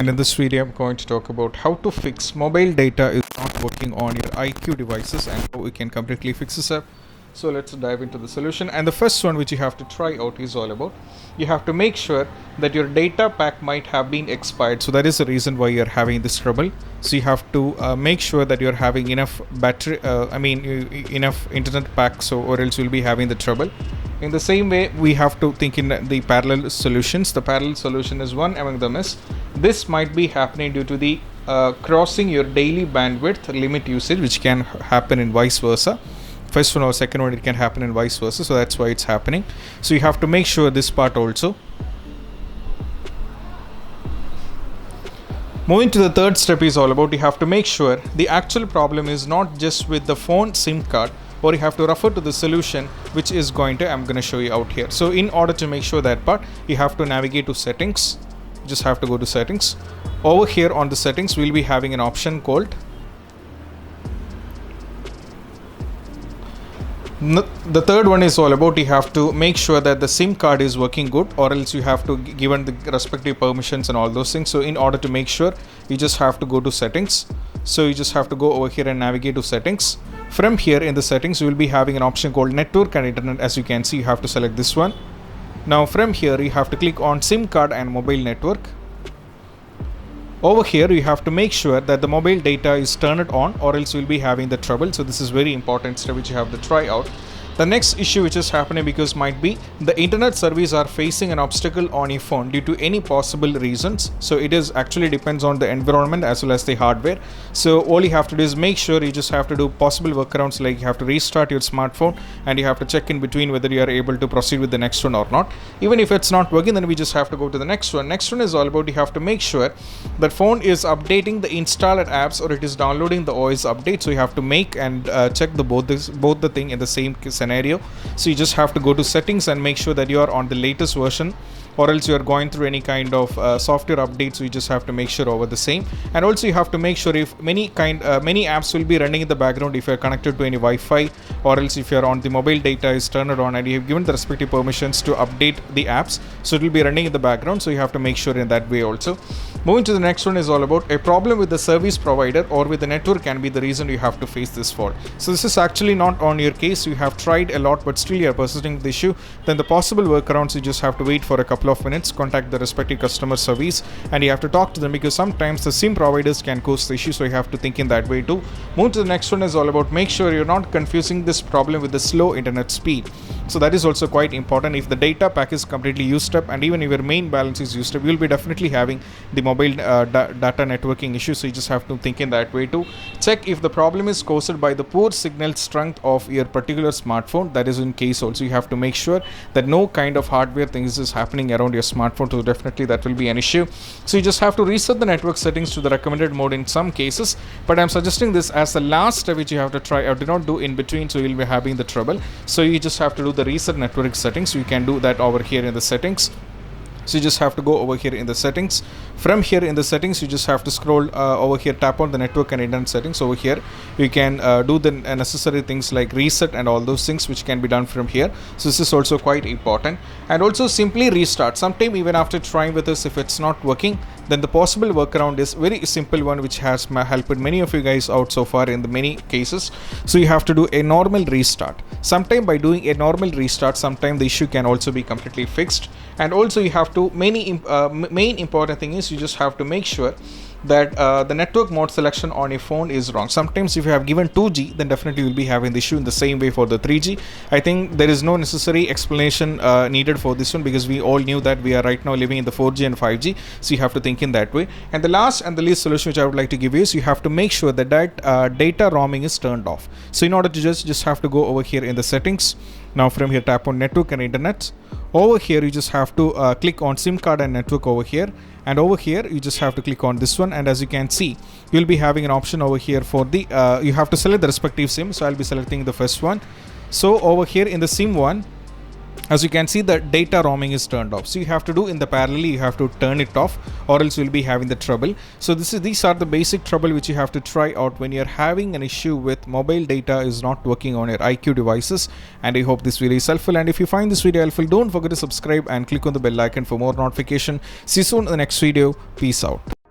And in this video, I'm going to talk about how to fix mobile data is not working on your IQOO devices and how we can completely fix this up. So let's dive into the solution. And the first one which you have to try out is all about, you have to make sure that your data pack might have been expired. So that is the reason why you're having this trouble. So you have to make sure that you're having enough battery, enough internet pack, so or else you'll be having the trouble. In the same way, we have to think in the parallel solutions. The parallel solution is one among them is, this might be happening due to the crossing your daily bandwidth limit usage, which can happen in vice versa. First one or second one, it can happen in vice versa. So that's why it's happening. So you have to make sure this part also. Moving to the third step is all about, you have to make sure the actual problem is not just with the phone SIM card, or you have to refer to the solution which is I'm going to show you out here. So in order to make sure that part, you have to navigate to settings. You just have to go to settings. Over here on the settings, we'll be having an option called the third one is all about, you have to make sure that the SIM card is working good, or else you have to given the respective permissions and all those things. So in order to make sure, you just have to go to settings. So you just have to go over here and navigate to settings. From here in the settings, you will be having an option called network and internet. As you can see, you have to select this one. Now from here, you have to click on SIM card and mobile network. Over here, you have to make sure that the mobile data is turned on, or else you'll be having the trouble. So this is very important step which you have to try out. The next issue which is happening because might be the internet service are facing an obstacle on your phone due to any possible reasons. So it is actually depends on the environment as well as the hardware. So all you have to do is make sure you just have to do possible workarounds, like you have to restart your smartphone and you have to check in between whether you are able to proceed with the next one or not. Even if it's not working, then we just have to go to the next one. Next one is all about, you have to make sure that phone is updating the installed apps or it is downloading the OS update. So you have to make and check the both the thing in the same scenario. So you just have to go to settings and make sure that you are on the latest version, or else you are going through any kind of software updates. So you just have to make sure over the same. And also you have to make sure if many apps will be running in the background if you are connected to any Wi-Fi, or else if you are on the mobile data is turned on and you have given the respective permissions to update the apps, so it will be running in the background. So you have to make sure in that way also. Moving to the next one is all about, a problem with the service provider or with the network can be the reason you have to face this fault. So this is actually not on your case. You have tried a lot but still you are persisting with the issue. Then the possible workarounds, you just have to wait for a couple of minutes, contact the respective customer service, and you have to talk to them, because sometimes the SIM providers can cause the issue. So you have to think in that way too. Move to the next one is all about, make sure you're not confusing this problem with the slow internet speed. So that is also quite important. If the data pack is completely used up and even if your main balance is used up, you'll be definitely having the mobile data networking issue. So you just have to think in that way too. Check if the problem is caused by the poor signal strength of your particular smartphone. That is in case also you have to make sure that no kind of hardware things is happening around your smartphone. So definitely that will be an issue. So you just have to reset the network settings to the recommended mode in some cases, but I'm suggesting this as the last step which you have to try out. Do not do in between, so you'll be having the trouble. So you just have to do the reset network settings. So you can do that over here in the settings. So you just have to go over here in the settings. From here in the settings, you just have to scroll over here, tap on the network and internet settings. Over here you can do the necessary things like reset and all those things which can be done from here. So this is also quite important. And also simply restart. Sometime even after trying with this, if it's not working, then the possible workaround is very simple one which has helped many of you guys out so far in the many cases. So you have to do a normal restart. Sometime by doing a normal restart, sometime the issue can also be completely fixed. And also you have to, main important thing is you just have to make sure that the network mode selection on your phone is wrong. Sometimes if you have given 2G, then definitely you will be having the issue. In the same way for the 3G, I think there is no necessary explanation needed for this one, because we all knew that we are right now living in the 4G and 5G. So you have to think in that way. And the last and the least solution which I would like to give you is, you have to make sure that data roaming is turned off. So in order to just have to go over here in the settings. Now from here, tap on network and internet. Over here you just have to click on SIM card and network over here, and over here you just have to click on this one. And as you can see, you'll be having an option over here for the you have to select the respective SIM. So I'll be selecting the first one. So over here in the SIM one, as you can see, the data roaming is turned off. So you have to do in the parallelly, you have to turn it off, or else you'll be having the trouble. So these are the basic trouble which you have to try out when you're having an issue with mobile data is not working on your IQOO devices. And I hope this video is helpful. And if you find this video helpful, don't forget to subscribe and click on the bell icon for more notification. See you soon in the next video. Peace out.